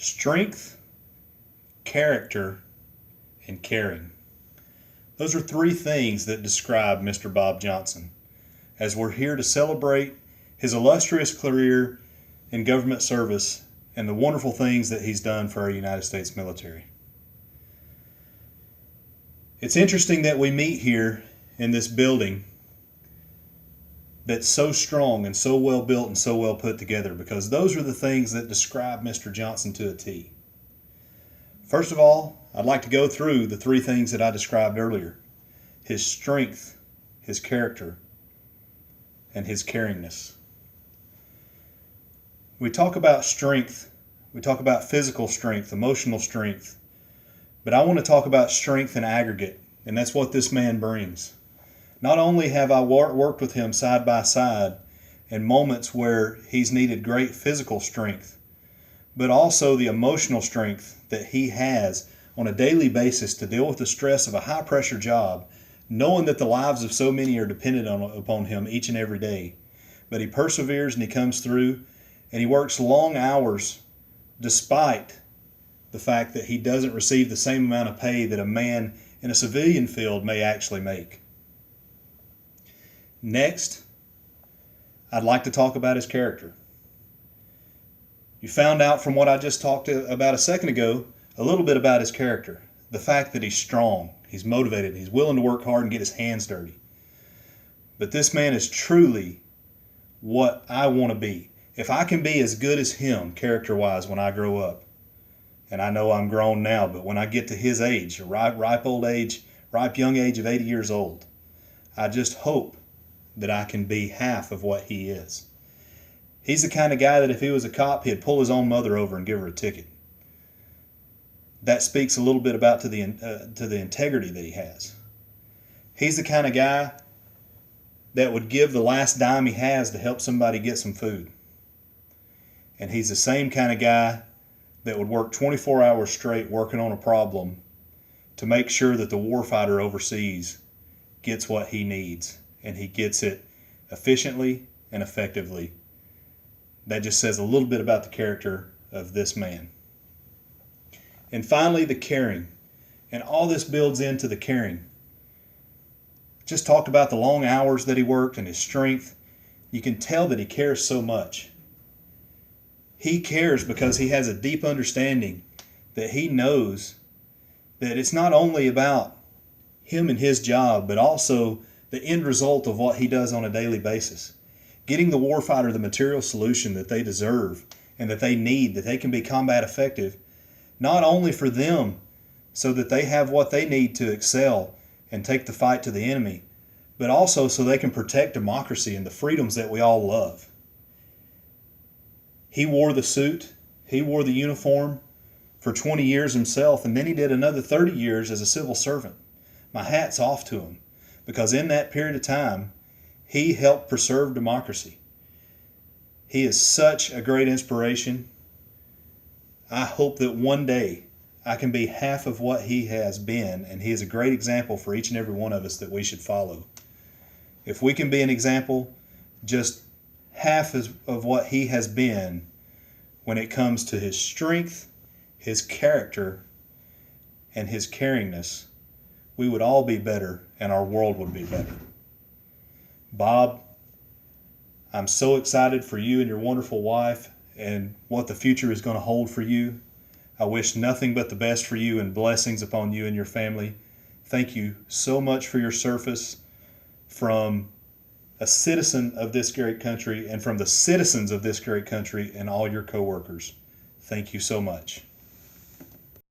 Strength, character, and caring. Those are three things that describe Mr. Bob Johnson, as we're here to celebrate his illustrious career in government service and the wonderful things that he's done for our United States military. It's interesting that we meet here in this building that's so strong and so well built and so well put together, because those are the things that describe Mr. Johnson to a T. First of all, I'd like to go through the three things that I described earlier: his strength, his character, and his caringness. We talk about strength, we talk about physical strength, emotional strength, but I want to talk about strength in aggregate, and that's what this man brings. Not only have I worked with him side by side in moments where he's needed great physical strength, but also the emotional strength that he has on a daily basis to deal with the stress of a high-pressure job, knowing that the lives of so many are dependent upon him each and every day. But he perseveres and he comes through, and he works long hours despite the fact that he doesn't receive the same amount of pay that a man in a civilian field may actually make. Next, I'd like to talk about his character. You found out from what I just talked about a second ago a little bit about his character. The fact that he's strong, he's motivated, he's willing to work hard and get his hands dirty. But this man is truly what I want to be. If I can be as good as him character-wise when I grow up, and I know I'm grown now, but when I get to his age, a ripe young age of 80 years old, I just hope that I can be half of what he is. He's the kind of guy that if he was a cop, he'd pull his own mother over and give her a ticket. That speaks a little bit about to the integrity that he has. He's the kind of guy that would give the last dime he has to help somebody get some food. And he's the same kind of guy that would work 24 hours straight working on a problem to make sure that the warfighter overseas gets what he needs, and he gets it efficiently and effectively. That just says a little bit about the character of this man. And finally, the caring. And all this builds into the caring. Just talked about the long hours that he worked and his strength. You can tell that he cares so much. He cares because he has a deep understanding that he knows that it's not only about him and his job, but also the end result of what he does on a daily basis. Getting the warfighter the material solution that they deserve and that they need, that they can be combat effective, not only for them so that they have what they need to excel and take the fight to the enemy, but also so they can protect democracy and the freedoms that we all love. He wore the suit, he wore the uniform for 20 years himself, and then he did another 30 years as a civil servant. My hat's off to him, because in that period of time, he helped preserve democracy. He is such a great inspiration. I hope that one day I can be half of what he has been, and he is a great example for each and every one of us that we should follow. If we can be an example, just half of what he has been when it comes to his strength, his character, and his caringness, we would all be better and our world would be better. Bob, I'm so excited for you and your wonderful wife and what the future is going to hold for you. I wish nothing but the best for you and blessings upon you and your family. Thank you so much for your service from a citizen of this great country and from the citizens of this great country and all your co-workers. Thank you so much.